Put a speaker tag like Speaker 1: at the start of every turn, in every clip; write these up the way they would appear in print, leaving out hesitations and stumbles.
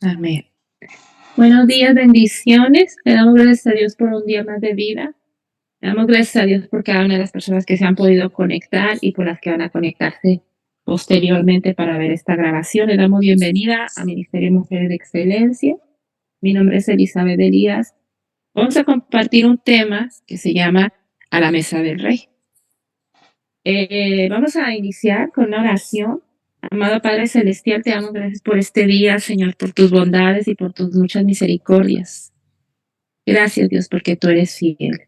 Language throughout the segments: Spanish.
Speaker 1: Amén. Buenos días, bendiciones. Le damos gracias a Dios por un día más de vida. Le damos gracias a Dios por cada una de las personas que se han podido conectar y por las que van a conectarse posteriormente para ver esta grabación. Le damos bienvenida a Ministerio Mujeres de Excelencia. Mi nombre es Elizabeth Elías. Vamos a compartir un tema que se llama A la mesa del Rey. Vamos a iniciar con una oración. Amado Padre Celestial, te damos gracias por este día, Señor, por tus bondades y por tus muchas misericordias. Gracias, Dios, porque tú eres fiel.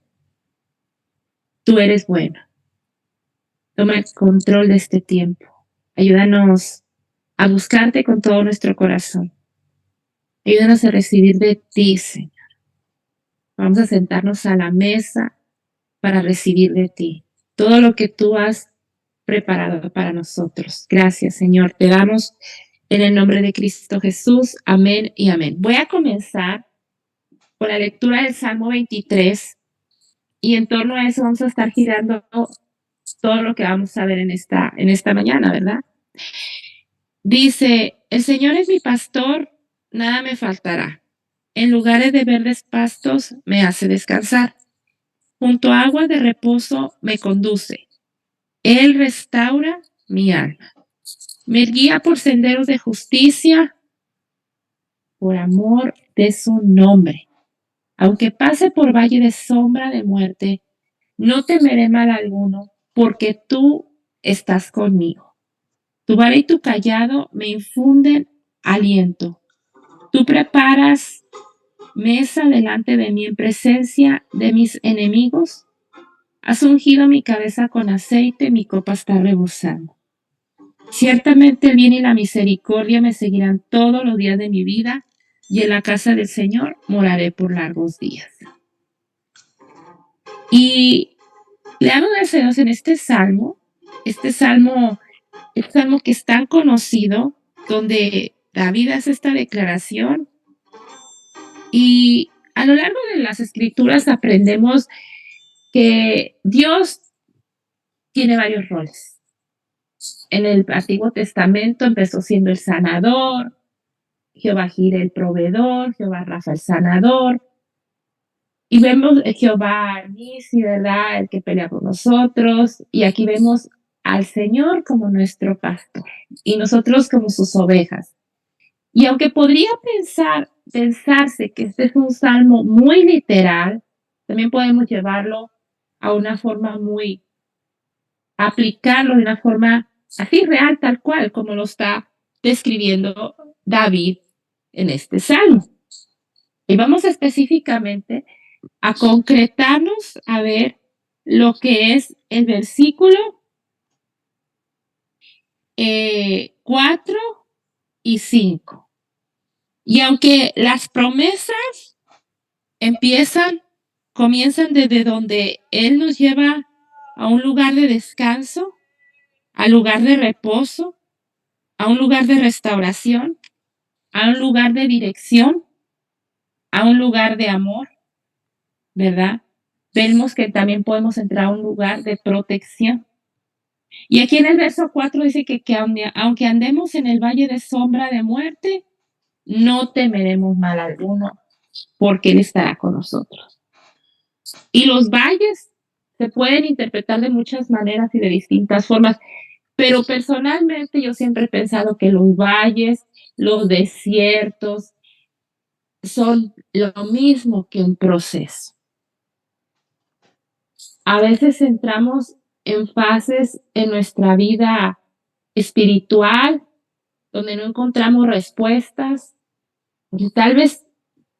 Speaker 1: Tú eres bueno. Toma el control de este tiempo. Ayúdanos a buscarte con todo nuestro corazón. Ayúdanos a recibir de ti, Señor. Vamos a sentarnos a la mesa para recibir de ti todo lo que tú has preparado para nosotros. Gracias, Señor. Te damos en el nombre de Cristo Jesús. Amén y amén. Voy a comenzar con la lectura del Salmo 23 y en torno a eso vamos a estar girando todo lo que vamos a ver en esta mañana, ¿verdad? Dice, el Señor es mi pastor, nada me faltará. En lugares de verdes pastos me hace descansar. Junto a aguas de reposo me conduce. Él restaura mi alma. Me guía por senderos de justicia, por amor de su nombre. Aunque pase por valle de sombra de muerte, no temeré mal alguno, porque tú estás conmigo. Tu vara y tu callado me infunden aliento. Tú preparas mesa delante de mí en presencia de mis enemigos. Has ungido mi cabeza con aceite, mi copa está rebosando. Ciertamente el bien y la misericordia me seguirán todos los días de mi vida, y en la casa del Señor moraré por largos días. Y le damos gracias a Dios en este salmo que es tan conocido, donde David hace esta declaración. Y a lo largo de las escrituras aprendemos que Dios tiene varios roles. En el Antiguo Testamento empezó siendo el sanador, Jehová Jireh el proveedor, Jehová Rafa el sanador. Y vemos Jehová Nisi, ¿verdad? El que pelea por nosotros. Y aquí vemos al Señor como nuestro pastor y nosotros como sus ovejas. Y aunque podría pensarse que este es un salmo muy literal, también podemos llevarlo a una forma aplicarlo de una forma así real, tal cual, como lo está describiendo David en este salmo. Y vamos específicamente a concretarnos a ver lo que es el versículo 4 y 5. Y aunque las promesas comienzan desde donde Él nos lleva a un lugar de descanso, al lugar de reposo, a un lugar de restauración, a un lugar de dirección, a un lugar de amor, ¿verdad? Vemos que también podemos entrar a un lugar de protección. Y aquí en el verso 4 dice que aunque andemos en el valle de sombra de muerte, no temeremos mal alguno, porque Él estará con nosotros. Y los valles se pueden interpretar de muchas maneras y de distintas formas, pero personalmente yo siempre he pensado que los valles, los desiertos, son lo mismo que un proceso. A veces entramos en fases en nuestra vida espiritual donde no encontramos respuestas, y tal vez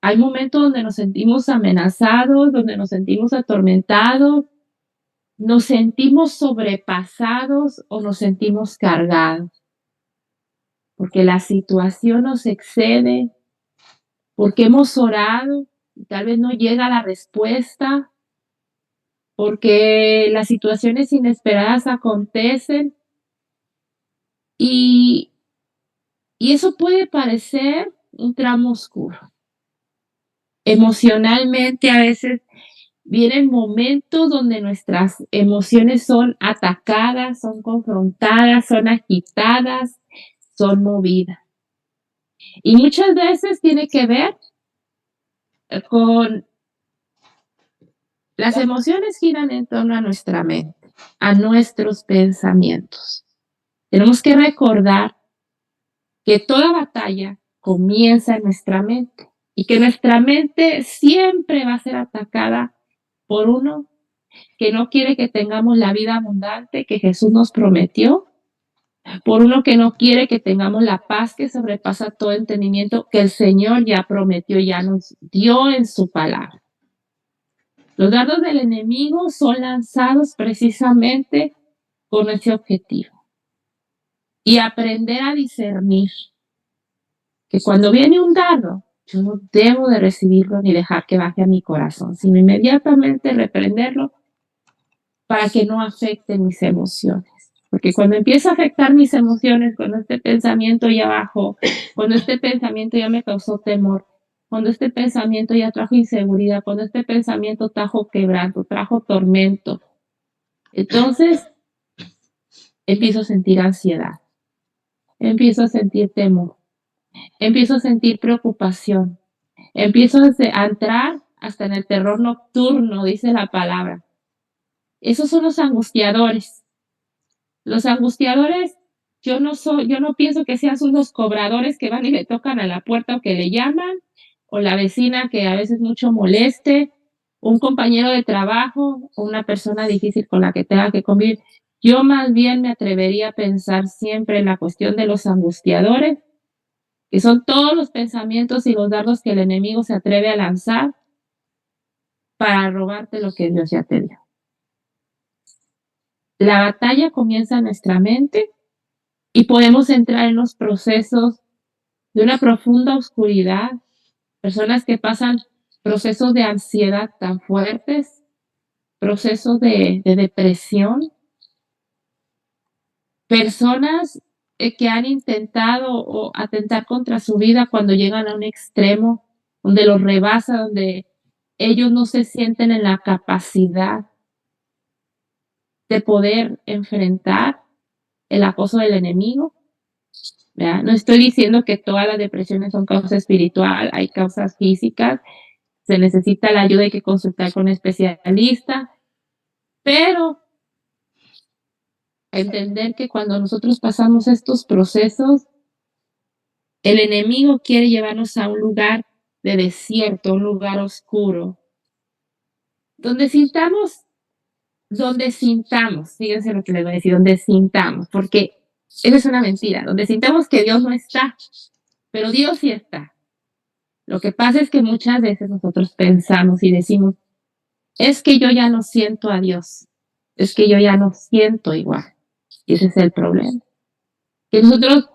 Speaker 1: hay momentos donde nos sentimos amenazados, donde nos sentimos atormentados, nos sentimos sobrepasados o nos sentimos cargados, porque la situación nos excede, porque hemos orado y tal vez no llega la respuesta, porque las situaciones inesperadas acontecen y, y eso puede parecer un tramo oscuro. Emocionalmente a veces vienen momentos donde nuestras emociones son atacadas, son confrontadas, son agitadas, son movidas. Y muchas veces tiene que ver con las emociones giran en torno a nuestra mente, a nuestros pensamientos. Tenemos que recordar que toda batalla comienza en nuestra mente y que nuestra mente siempre va a ser atacada por uno que no quiere que tengamos la vida abundante que Jesús nos prometió, por uno que no quiere que tengamos la paz que sobrepasa todo entendimiento que el Señor ya prometió, ya nos dio en su palabra. Los dardos del enemigo son lanzados precisamente con ese objetivo y aprender a discernir que cuando viene un dardo, yo no debo de recibirlo ni dejar que baje a mi corazón, sino inmediatamente reprenderlo para que no afecte mis emociones. Porque cuando empieza a afectar mis emociones, cuando este pensamiento ya bajó, cuando este pensamiento ya me causó temor, cuando este pensamiento ya trajo inseguridad, cuando este pensamiento trajo quebranto, trajo tormento, entonces empiezo a sentir ansiedad, empiezo a sentir temor, empiezo a sentir preocupación, empiezo a entrar hasta en el terror nocturno, dice la palabra. Esos son los angustiadores. Los angustiadores, yo no pienso que sean unos cobradores que van y le tocan a la puerta o que le llaman, o la vecina que a veces mucho moleste, un compañero de trabajo, o una persona difícil con la que tenga que convivir. Yo más bien me atrevería a pensar siempre en la cuestión de los angustiadores, que son todos los pensamientos y los dardos que el enemigo se atreve a lanzar para robarte lo que Dios ya te dio. La batalla comienza en nuestra mente y podemos entrar en los procesos de una profunda oscuridad, personas que pasan procesos de ansiedad tan fuertes, procesos de depresión, personas que han intentado o atentar contra su vida cuando llegan a un extremo, donde los rebasa, donde ellos no se sienten en la capacidad de poder enfrentar el acoso del enemigo. ¿Verdad? No estoy diciendo que todas las depresiones son causa espiritual, hay causas físicas, se necesita la ayuda, hay que consultar con un especialista, pero entender que cuando nosotros pasamos estos procesos, el enemigo quiere llevarnos a un lugar de desierto, un lugar oscuro, donde sintamos, fíjense lo que les voy a decir, donde sintamos, porque eso es una mentira, donde sintamos que Dios no está, pero Dios sí está. Lo que pasa es que muchas veces nosotros pensamos y decimos, es que yo ya no siento a Dios, es que yo ya no siento igual. Y ese es el problema. Que nosotros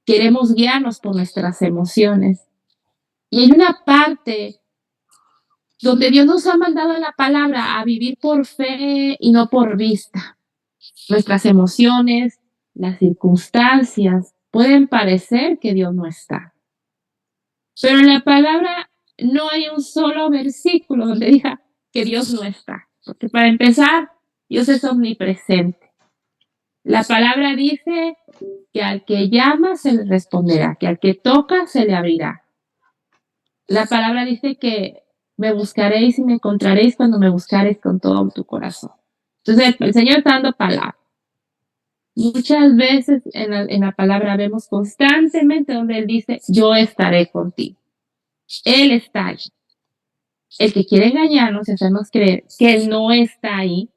Speaker 1: queremos guiarnos por nuestras emociones. Y hay una parte donde Dios nos ha mandado en la palabra a vivir por fe y no por vista. Nuestras emociones, las circunstancias, pueden parecer que Dios no está. Pero en la palabra no hay un solo versículo donde diga que Dios no está. Porque para empezar, Dios es omnipresente. La palabra dice que al que llama se le responderá, que al que toca se le abrirá. La palabra dice que me buscaréis y me encontraréis cuando me buscaréis con todo tu corazón. Entonces, el Señor está dando palabra. Muchas veces en la palabra vemos constantemente donde Él dice, yo estaré contigo. Él está ahí. El que quiere engañarnos y hacernos creer que Él no está ahí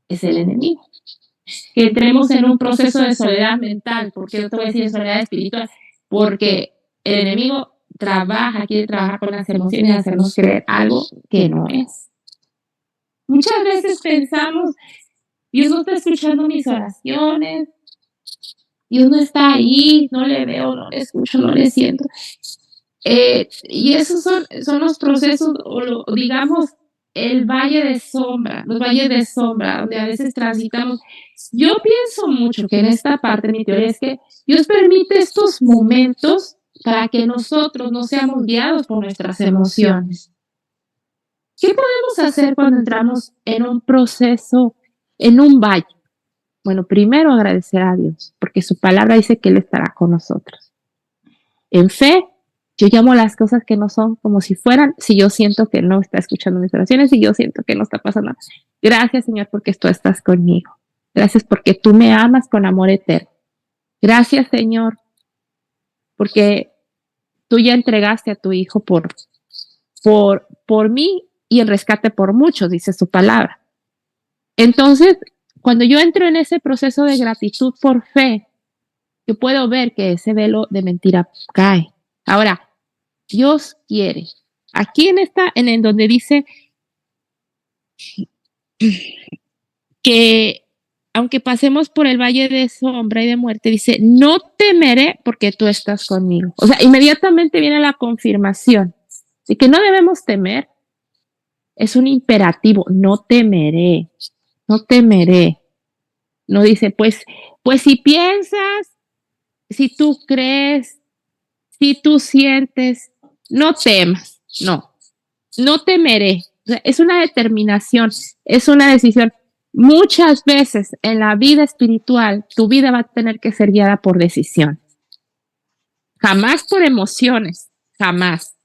Speaker 1: es el enemigo. Que entremos en un proceso de soledad mental, porque yo te voy a decir soledad espiritual, porque el enemigo quiere trabajar con las emociones y hacernos creer algo que no es. Muchas veces pensamos, Dios no está escuchando mis oraciones, Dios no está ahí, no le veo, no le escucho, no le siento. Y esos son los procesos, digamos, el valle de sombra, los valles de sombra, donde a veces transitamos. Yo pienso mucho que en esta parte, mi teoría es que Dios permite estos momentos para que nosotros no seamos guiados por nuestras emociones. ¿Qué podemos hacer cuando entramos en un proceso, en un valle? Bueno, primero agradecer a Dios, porque su palabra dice que Él estará con nosotros. En fe, yo llamo las cosas que no son como si fueran, si yo siento que no está escuchando mis oraciones, si yo siento que no está pasando nada. Gracias, Señor, porque tú estás conmigo. Gracias porque tú me amas con amor eterno. Gracias, Señor, porque tú ya entregaste a tu Hijo por mí y el rescate por muchos, dice su palabra. Entonces, cuando yo entro en ese proceso de gratitud por fe, yo puedo ver que ese velo de mentira cae. Ahora, Dios quiere. Aquí en el donde dice que aunque pasemos por el valle de sombra y de muerte, dice, no temeré porque tú estás conmigo. O sea, inmediatamente viene la confirmación de que no debemos temer. Es un imperativo, no temeré, no temeré. No dice, pues si piensas, si tú crees, si tú sientes, no temas, no temeré. O sea, es una determinación, es una decisión. Muchas veces en la vida espiritual, tu vida va a tener que ser guiada por decisión. Jamás por emociones, jamás.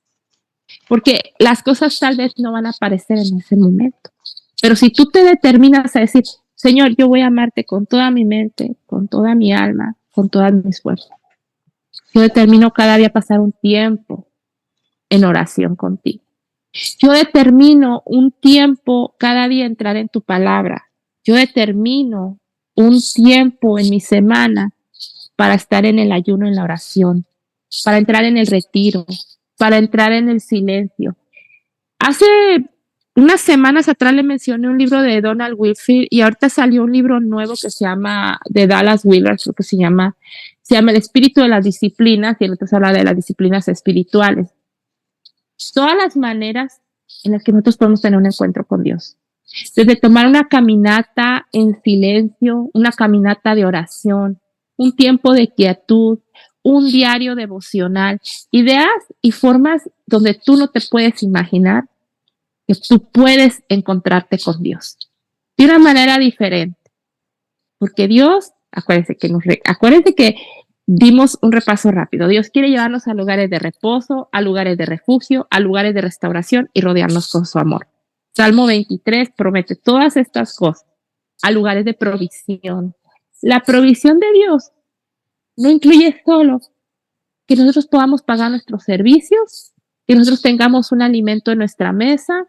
Speaker 1: Porque las cosas tal vez no van a aparecer en ese momento. Pero si tú te determinas a decir, Señor, yo voy a amarte con toda mi mente, con toda mi alma, con todas mis fuerzas. Yo determino cada día pasar un tiempo en oración contigo. Yo determino un tiempo cada día entrar en tu palabra. Yo determino un tiempo en mi semana para estar en el ayuno, en la oración, para entrar en el retiro, para entrar en el silencio. Hace unas semanas atrás le mencioné un libro de Donald Whitfield y ahorita salió un libro nuevo que se llama, de Dallas Willard, creo que se llama El espíritu de las disciplinas, y entonces habla de las disciplinas espirituales. Todas las maneras en las que nosotros podemos tener un encuentro con Dios. Desde tomar una caminata en silencio, una caminata de oración, un tiempo de quietud, un diario devocional, ideas y formas donde tú no te puedes imaginar que tú puedes encontrarte con Dios de una manera diferente. Porque Dios, acuérdense que dimos un repaso rápido. Dios quiere llevarnos a lugares de reposo, a lugares de refugio, a lugares de restauración y rodearnos con su amor. Salmo 23 promete todas estas cosas, a lugares de provisión. La provisión de Dios no incluye solo que nosotros podamos pagar nuestros servicios, que nosotros tengamos un alimento en nuestra mesa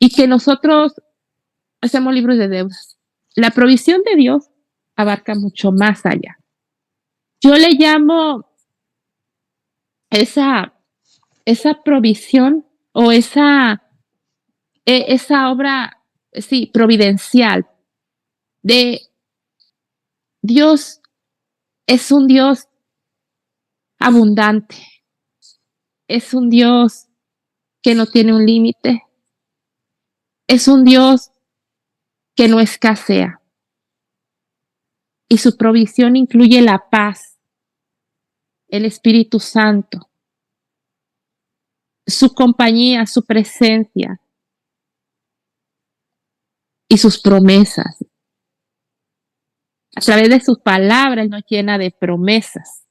Speaker 1: y que nosotros hacemos libros de deudas. La provisión de Dios abarca mucho más allá. Yo le llamo esa provisión o esa obra, sí, providencial de Dios. Es un Dios abundante, es un Dios que no tiene un límite, es un Dios que no escasea. Y su provisión incluye la paz, el Espíritu Santo, su compañía, su presencia y sus promesas. A través de sus palabras nos llena de promesas.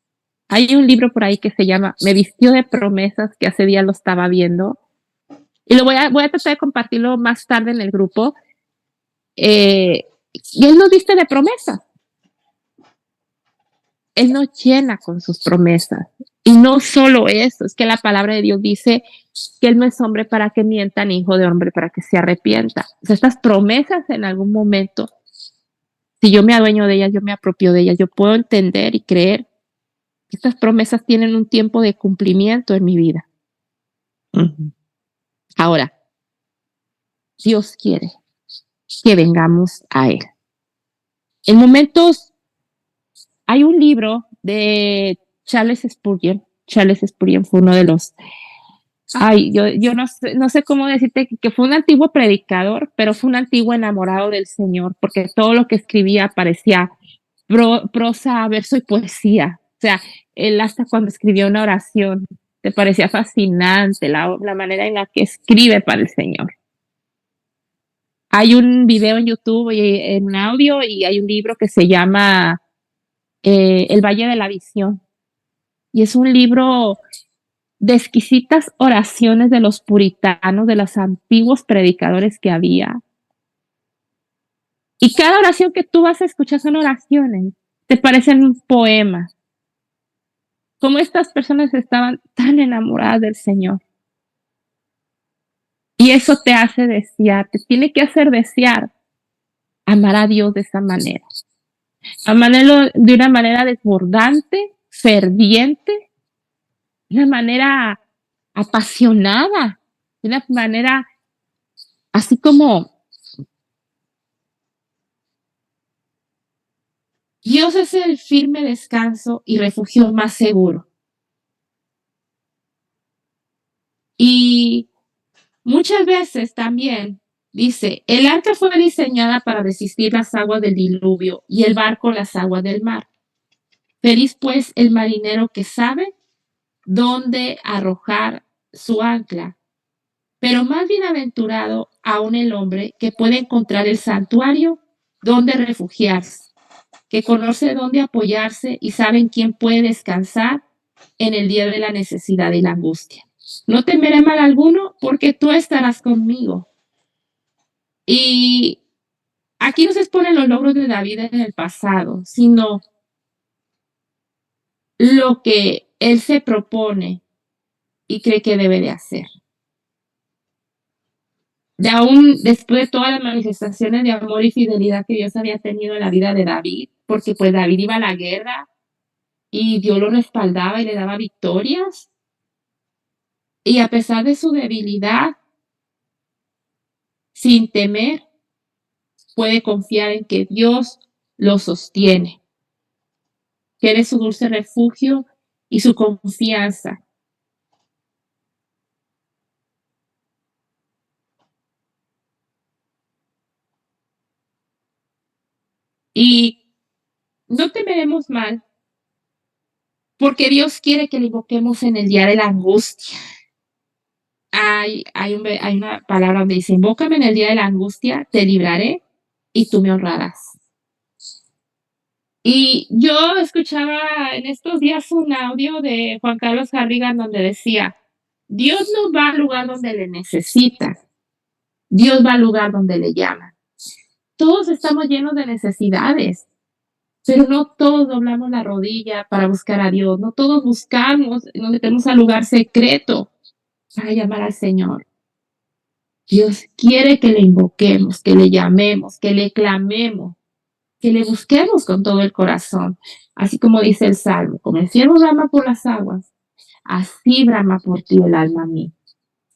Speaker 1: Hay un libro por ahí que se llama Me vistió de promesas, que hace días lo estaba viendo. Y voy a tratar de compartirlo más tarde en el grupo. Y Él nos viste de promesas. Él nos llena con sus promesas. Y no solo eso, es que la palabra de Dios dice que Él no es hombre para que mienta, ni hijo de hombre para que se arrepienta. O sea, estas promesas en algún momento, si yo me adueño de ellas, yo me apropio de ellas, yo puedo entender y creer que estas promesas tienen un tiempo de cumplimiento en mi vida. Ahora, Dios quiere que vengamos a Él. En momentos, hay un libro de Charles Spurgeon. Charles Spurgeon fue uno de los, yo no sé cómo decirte que fue un antiguo predicador, pero fue un antiguo enamorado del Señor, porque todo lo que escribía parecía prosa, verso y poesía. O sea, él hasta cuando escribió una oración, te parecía fascinante la manera en la que escribe para el Señor. Hay un video en YouTube y en audio y hay un libro que se llama El Valle de la Visión. y es un libro de exquisitas oraciones de los puritanos, de los antiguos predicadores que había. Y cada oración que tú vas a escuchar son oraciones, te parecen un poema. Como estas personas estaban tan enamoradas del Señor. Y eso te hace desear, te tiene que hacer desear amar a Dios de esa manera. Amarlo de una manera desbordante, ferviente, de una manera apasionada, de una manera así como Dios es el firme descanso y refugio más seguro. Y muchas veces también dice, el arca fue diseñada para resistir las aguas del diluvio y el barco las aguas del mar. Feliz pues el marinero que sabe dónde arrojar su ancla, pero más bienaventurado aún el hombre que puede encontrar el santuario donde refugiarse, que conoce dónde apoyarse y sabe en quién puede descansar en el día de la necesidad y la angustia. No temeré mal alguno porque tú estarás conmigo. Y aquí no se exponen los logros de David en el pasado, sino lo que él se propone y cree que debe de hacer. De aún después de todas las manifestaciones de amor y fidelidad que Dios había tenido en la vida de David, porque pues David iba a la guerra y Dios lo respaldaba y le daba victorias. Y a pesar de su debilidad, sin temer, puede confiar en que Dios lo sostiene, que eres su dulce refugio y su confianza. Y no temeremos mal, porque Dios quiere que le invoquemos en el día de la angustia. Hay una palabra donde dice, invócame en el día de la angustia, te libraré y tú me honrarás. Y yo escuchaba en estos días un audio de Juan Carlos Harrigan donde decía, Dios no va al lugar donde le necesita, Dios va al lugar donde le llama. Todos estamos llenos de necesidades, pero no todos doblamos la rodilla para buscar a Dios, no todos buscamos, nos metemos al lugar secreto para llamar al Señor. Dios quiere que le invoquemos, que le llamemos, que le clamemos, que le busquemos con todo el corazón. Así como dice el Salmo, como el cielo brama por las aguas, así brama por ti el alma mía.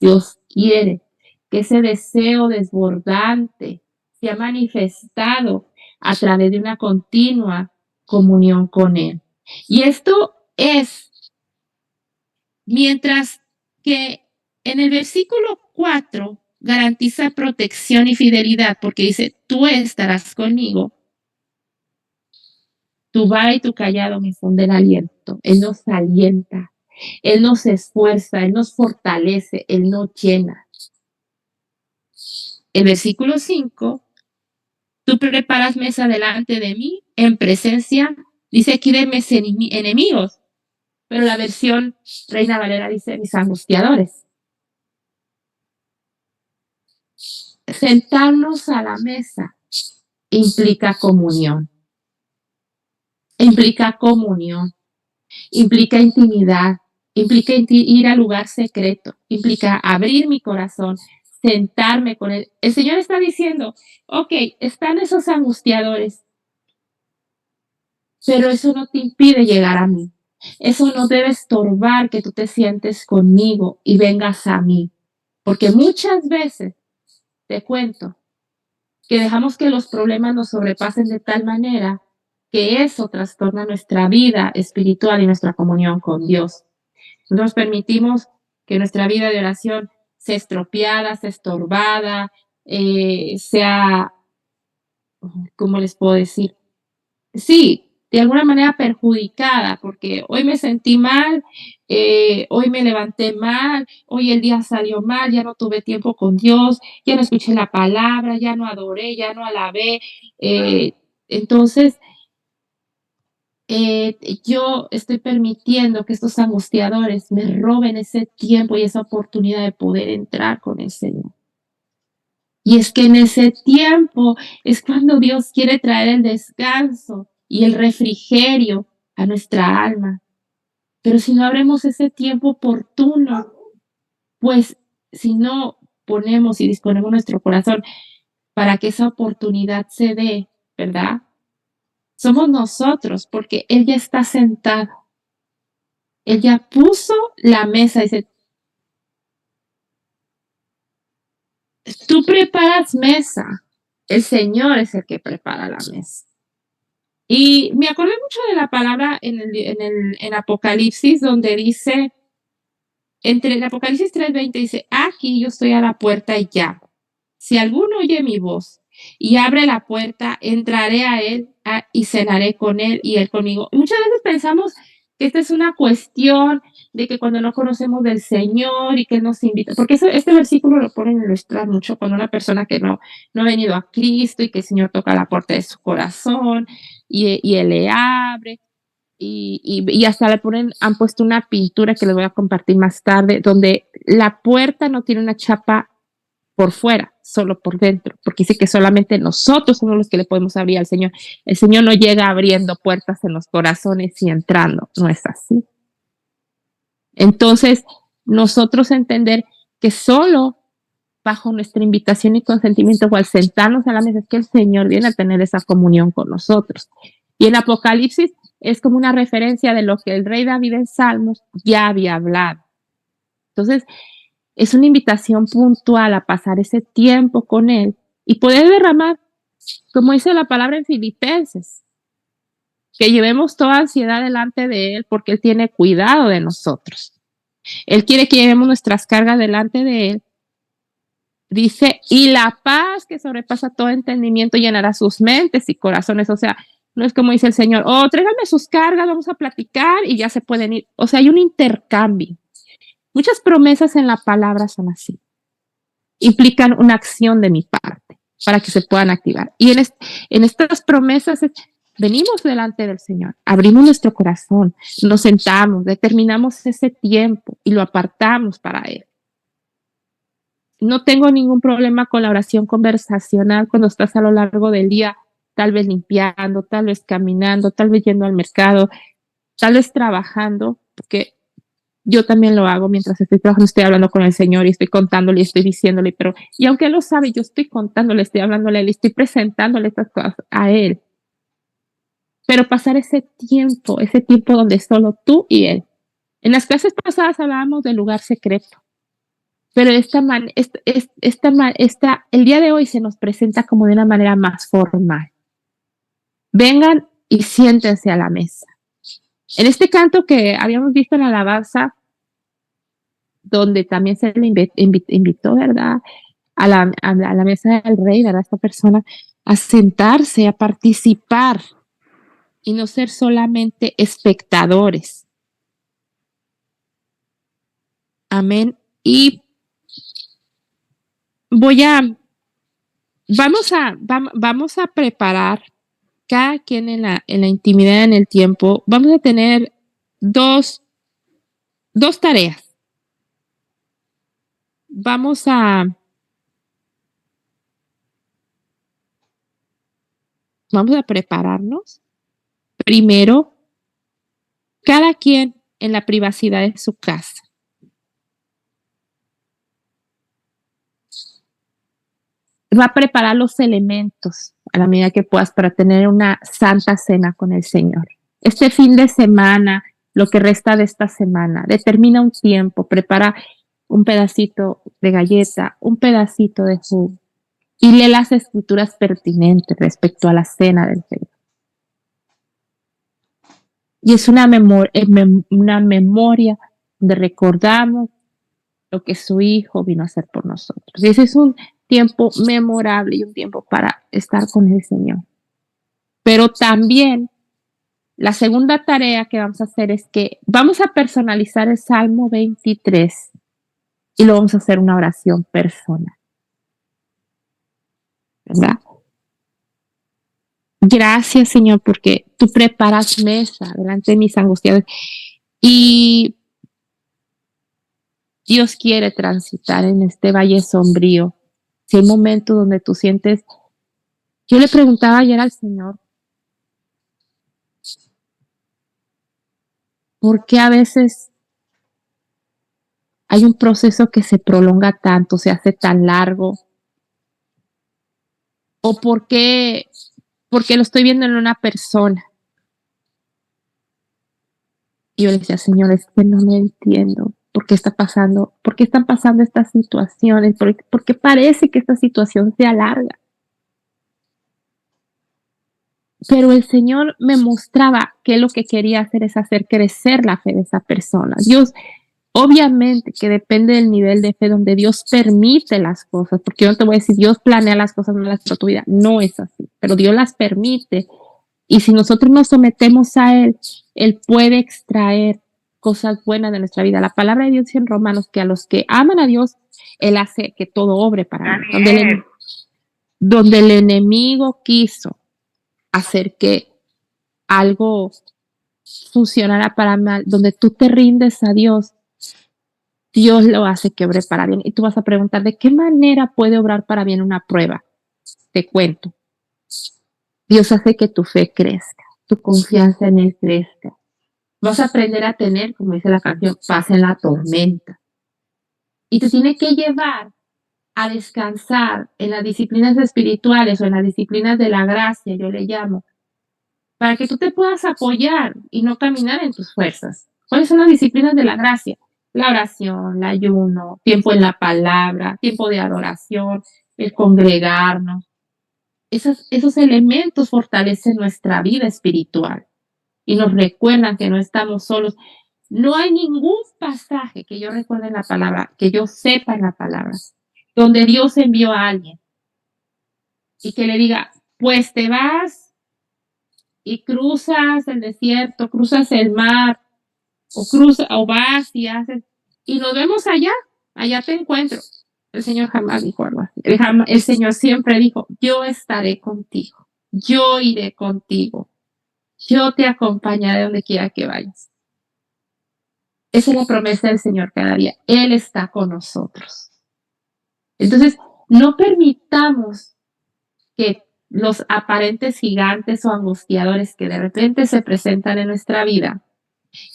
Speaker 1: Dios quiere que ese deseo desbordante sea manifestado a través de una continua comunión con Él. Y esto es mientras que en el versículo 4 garantiza protección y fidelidad porque dice, tú estarás conmigo, tu vara y tu callado me funden aliento. Él nos alienta, Él nos esfuerza, Él nos fortalece, Él nos llena. El versículo 5, tú preparas mesa delante de mí en presencia, dice aquí de mis enemigos, pero la versión Reina Valera dice mis angustiadores. Sentarnos a la mesa implica comunión, implica comunión, implica intimidad, implica ir al lugar secreto, implica abrir mi corazón, sentarme con Él. El Señor está diciendo, ok, están esos angustiadores, pero eso no te impide llegar a mí. Eso no debe estorbar que tú te sientes conmigo y vengas a mí. Porque muchas veces, te cuento, que dejamos que los problemas nos sobrepasen de tal manera que eso trastorna nuestra vida espiritual y nuestra comunión con Dios. Nos permitimos que nuestra vida de oración sea estropeada, sea estorbada, sea, ¿cómo les puedo decir? Sí, de alguna manera perjudicada, porque hoy me sentí mal, hoy me levanté mal, hoy el día salió mal, ya no tuve tiempo con Dios, ya no escuché la palabra, ya no adoré, ya no alabé. Entonces, yo estoy permitiendo que estos angustiadores me roben ese tiempo y esa oportunidad de poder entrar con el Señor. Y es que en ese tiempo es cuando Dios quiere traer el descanso y el refrigerio a nuestra alma. Pero si no abrimos ese tiempo oportuno, pues si no ponemos y disponemos nuestro corazón para que esa oportunidad se dé, ¿verdad? Somos nosotros, porque Él ya está sentado. Él ya puso la mesa. Dice, tú preparas mesa. El Señor es el que prepara la mesa. Y me acordé mucho de la palabra en Apocalipsis, donde dice, entre el Apocalipsis 3:20 dice, aquí yo estoy a la puerta y llamo. Si alguno oye mi voz y abre la puerta, entraré a él y cenaré con él y él conmigo. Y muchas veces pensamos que esta es una cuestión de que cuando no conocemos del Señor y que Él nos invita, porque este versículo lo ponen a ilustrar mucho cuando una persona que no ha venido a Cristo y que el Señor toca la puerta de su corazón y Él le abre y hasta le ponen, han puesto una pintura que les voy a compartir más tarde, donde la puerta no tiene una chapa por fuera, solo por dentro, porque dice que solamente nosotros somos los que le podemos abrir al Señor. El Señor no llega abriendo puertas en los corazones y entrando, no es así. Entonces, nosotros entender que solo bajo nuestra invitación y consentimiento o al sentarnos a la mesa es que el Señor viene a tener esa comunión con nosotros. Y en Apocalipsis es como una referencia de lo que el rey David en Salmos ya había hablado. Entonces, es una invitación puntual a pasar ese tiempo con Él y poder derramar, como dice la palabra en Filipenses, que llevemos toda ansiedad delante de Él porque Él tiene cuidado de nosotros. Él quiere que llevemos nuestras cargas delante de Él. Dice, y la paz que sobrepasa todo entendimiento llenará sus mentes y corazones. O sea, no es como dice el Señor, oh, tráigame sus cargas, vamos a platicar y ya se pueden ir. O sea, hay un intercambio. Muchas promesas en la palabra son así. Implican una acción de mi parte para que se puedan activar. Y en estas promesas venimos delante del Señor, abrimos nuestro corazón, nos sentamos, determinamos ese tiempo y lo apartamos para Él. No tengo ningún problema con la oración conversacional cuando estás a lo largo del día, tal vez limpiando, tal vez caminando, tal vez yendo al mercado, tal vez trabajando, porque yo también lo hago mientras estoy trabajando, estoy hablando con el Señor y estoy contándole y estoy diciéndole, pero, y aunque Él lo sabe, yo estoy contándole, estoy hablándole a Él, estoy presentándole estas cosas a Él. Pero pasar ese tiempo donde solo tú y Él. En las clases pasadas hablábamos del lugar secreto, pero el día de hoy se nos presenta como de una manera más formal. Vengan y siéntense a la mesa. En este canto que habíamos visto en la alabanza, donde también se le invitó, ¿verdad? A la mesa del rey, ¿verdad? Esta persona, a sentarse, a participar y no ser solamente espectadores. Amén. Y vamos a preparar cada quien en la intimidad, en el tiempo. Vamos a tener dos tareas. Vamos a prepararnos. Primero, cada quien en la privacidad de su casa. Va a preparar los elementos a la medida que puedas para tener una santa cena con el Señor. Este fin de semana, lo que resta de esta semana, determina un tiempo, prepara un pedacito de galleta, un pedacito de jugo y lee las escrituras pertinentes respecto a la cena del Señor. Y es una memoria donde recordamos lo que su Hijo vino a hacer por nosotros. Y ese es un tiempo memorable y un tiempo para estar con el Señor. Pero también la segunda tarea que vamos a hacer es que vamos a personalizar el Salmo 23 y lo vamos a hacer una oración personal. ¿Verdad? Gracias, Señor, porque tú preparas mesa delante de mis angustiados. Y Dios quiere transitar en este valle sombrío. Si hay momentos donde tú sientes, yo le preguntaba ayer al Señor, ¿por qué a veces hay un proceso que se prolonga tanto, se hace tan largo? ¿O porque lo estoy viendo en una persona? Y yo le decía, Señor, es que no me entiendo por qué está pasando, por qué están pasando estas situaciones, por qué parece que esta situación se alarga. Pero el Señor me mostraba que lo que quería hacer es hacer crecer la fe de esa persona. Dios, obviamente que depende del nivel de fe donde Dios permite las cosas, porque yo no te voy a decir, Dios planea las cosas malas para tu vida, no es así, pero Dios las permite. Y si nosotros nos sometemos a Él puede extraer cosas buenas de nuestra vida. La palabra de Dios dice en Romanos que a los que aman a Dios, Él hace que todo obre para bien. Donde el enemigo quiso hacer que algo funcionara para mal, donde tú te rindes a Dios, Dios lo hace que obre para bien. Y tú vas a preguntar, ¿de qué manera puede obrar para bien una prueba? Te cuento. Dios hace que tu fe crezca, tu confianza en Él crezca. Vas a aprender a tener, como dice la canción, paz en la tormenta. Y te tiene que llevar a descansar en las disciplinas espirituales o en las disciplinas de la gracia, yo le llamo, para que tú te puedas apoyar y no caminar en tus fuerzas. ¿Cuáles son las disciplinas de la gracia? La oración, el ayuno, tiempo en la palabra, tiempo de adoración, el congregarnos. Esos elementos fortalecen nuestra vida espiritual y nos recuerdan que no estamos solos. No hay ningún pasaje que yo recuerde en la palabra, que yo sepa en la palabra, donde Dios envió a alguien y que le diga, pues te vas y cruzas el desierto, cruzas el mar, o vas y haces, y nos vemos allá, allá te encuentro. El Señor jamás dijo algo así. El Señor siempre dijo, yo estaré contigo, yo iré contigo, yo te acompañaré donde quiera que vayas. Esa es la promesa del Señor cada día. Él está con nosotros. Entonces, no permitamos que los aparentes gigantes o angustiadores que de repente se presentan en nuestra vida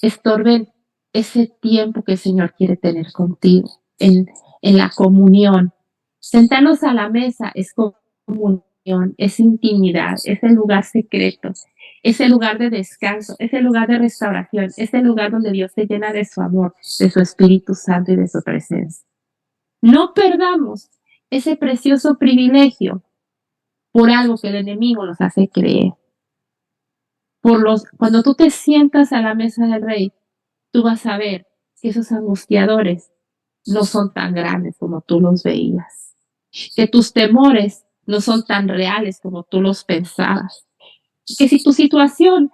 Speaker 1: estorben ese tiempo que el Señor quiere tener contigo en la comunión. Sentarnos a la mesa es comunión, es intimidad, es el lugar secreto, es el lugar de descanso, es el lugar de restauración, es el lugar donde Dios se llena de su amor, de su Espíritu Santo y de su presencia. No perdamos ese precioso privilegio por algo que el enemigo nos hace creer. Cuando tú te sientas a la mesa del Rey, tú vas a ver que esos angustiadores no son tan grandes como tú los veías, que tus temores no son tan reales como tú los pensabas, que si tu situación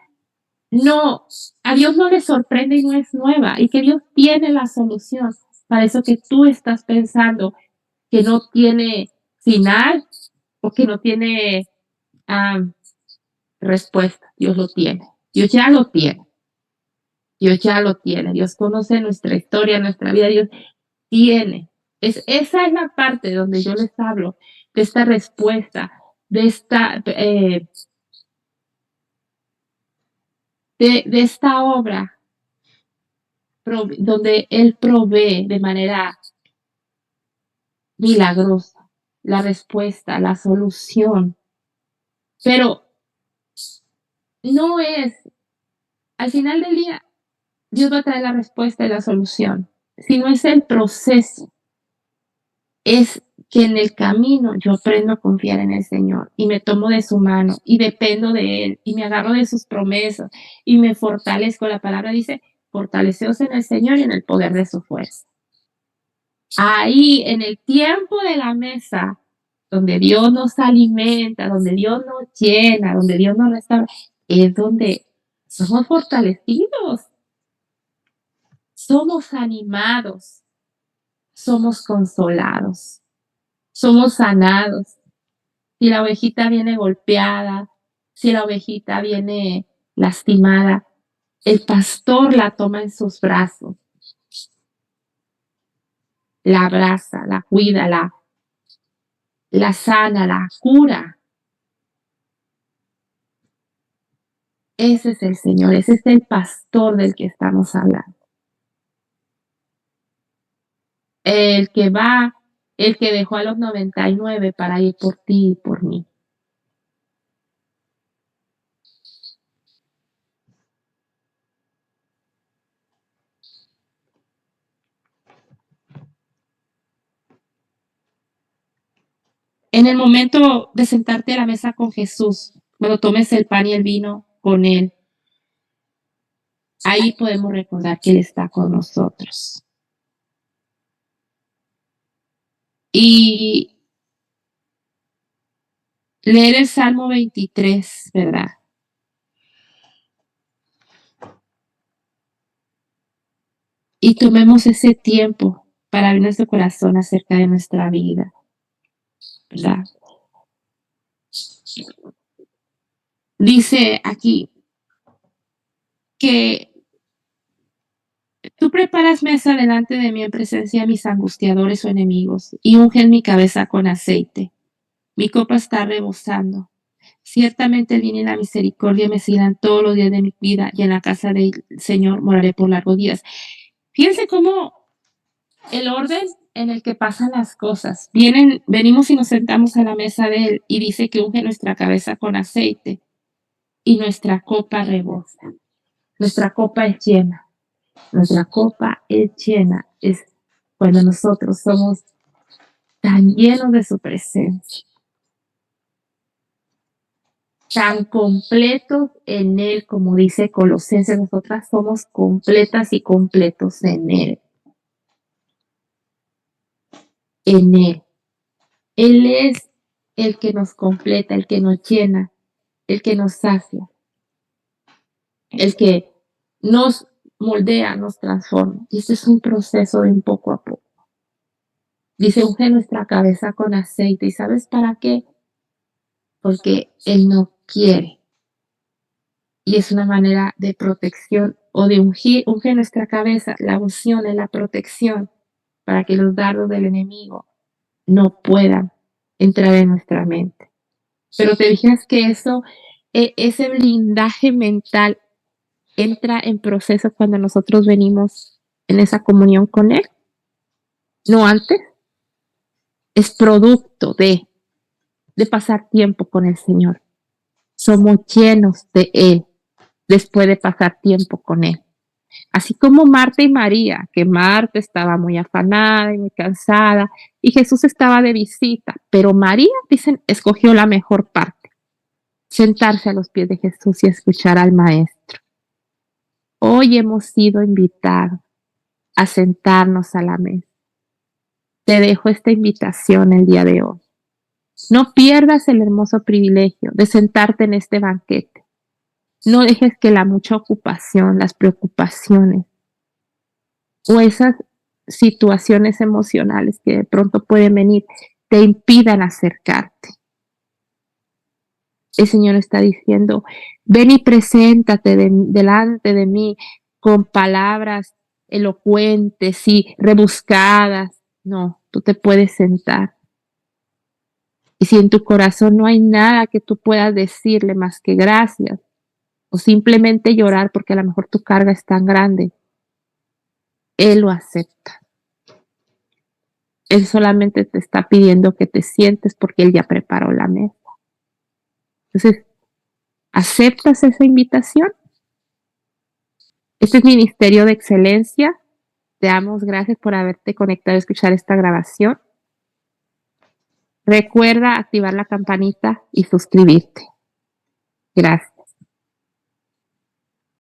Speaker 1: no, a Dios no le sorprende y no es nueva, y que Dios tiene la solución para eso que tú estás pensando que no tiene final o que no tiene um, respuesta. Dios lo tiene, Dios ya lo tiene. Dios ya lo tiene, Dios conoce nuestra historia, nuestra vida, Dios tiene. Esa es la parte donde yo les hablo de esta respuesta, de esta obra donde Él provee de manera milagrosa la respuesta, la solución. Pero no es, al final del día, Dios va a traer la respuesta y la solución, sino es el proceso. Es que en el camino yo aprendo a confiar en el Señor y me tomo de su mano y dependo de Él y me agarro de sus promesas y me fortalezco. La palabra dice, fortaleceos en el Señor y en el poder de su fuerza. Ahí, en el tiempo de la mesa, donde Dios nos alimenta, donde Dios nos llena, donde Dios nos restaura, es donde somos fortalecidos, somos animados, somos consolados, somos sanados. Si la ovejita viene golpeada, Si la ovejita viene lastimada, el pastor la toma en sus brazos, la abraza, la cuida, la sana, la cura. Ese es el Señor, ese es el pastor del que estamos hablando. El que va, el que dejó a los 99 para ir por ti y por mí. En el momento de sentarte a la mesa con Jesús, cuando tomes el pan y el vino con Él, ahí podemos recordar que Él está con nosotros. Y leer el Salmo 23, ¿verdad? Y tomemos ese tiempo para abrir nuestro corazón acerca de nuestra vida, ¿verdad? Dice aquí que tú preparas mesa delante de mí en presencia de mis angustiadores o enemigos y unges mi cabeza con aceite. Mi copa está rebosando. Ciertamente el bien y la misericordia me sigan todos los días de mi vida y en la casa del Señor moraré por largos días. Fíjense cómo el orden en el que pasan las cosas. Venimos y nos sentamos a la mesa de Él y dice que unge nuestra cabeza con aceite y nuestra copa rebosa. Nuestra copa es llena. Nuestra copa es llena. Es cuando nosotros somos tan llenos de su presencia, tan completos en Él, como dice Colosenses, nosotras somos completas y completos en Él. En Él. Él es el que nos completa, el que nos llena, el que nos sacia, el que nos moldea, nos transforma. Y este es un proceso de un poco a poco. Dice, unge nuestra cabeza con aceite. ¿Y sabes para qué? Porque Él no quiere. Y es una manera de protección o de ungir, unge nuestra cabeza. La unción es la protección para que los dardos del enemigo no puedan entrar en nuestra mente. Pero te fijas que eso, ese blindaje mental entra en proceso cuando nosotros venimos en esa comunión con Él, no antes. Es producto de pasar tiempo con el Señor. Somos llenos de Él después de pasar tiempo con Él. Así como Marta y María, que Marta estaba muy afanada y muy cansada, y Jesús estaba de visita, pero María, dicen, escogió la mejor parte, sentarse a los pies de Jesús y escuchar al Maestro. Hoy hemos sido invitados a sentarnos a la mesa. Te dejo esta invitación el día de hoy. No pierdas el hermoso privilegio de sentarte en este banquete. No dejes que la mucha ocupación, las preocupaciones o esas situaciones emocionales que de pronto pueden venir te impidan acercarte. El Señor está diciendo, ven y preséntate delante de mí con palabras elocuentes y rebuscadas. No, tú te puedes sentar. Y si en tu corazón no hay nada que tú puedas decirle más que gracias, o simplemente llorar porque a lo mejor tu carga es tan grande, Él lo acepta. Él solamente te está pidiendo que te sientes porque Él ya preparó la mesa. Entonces, ¿aceptas esa invitación? Este es Ministerio de Excelencia. Te damos gracias por haberte conectado a escuchar esta grabación. Recuerda activar la campanita y suscribirte. Gracias.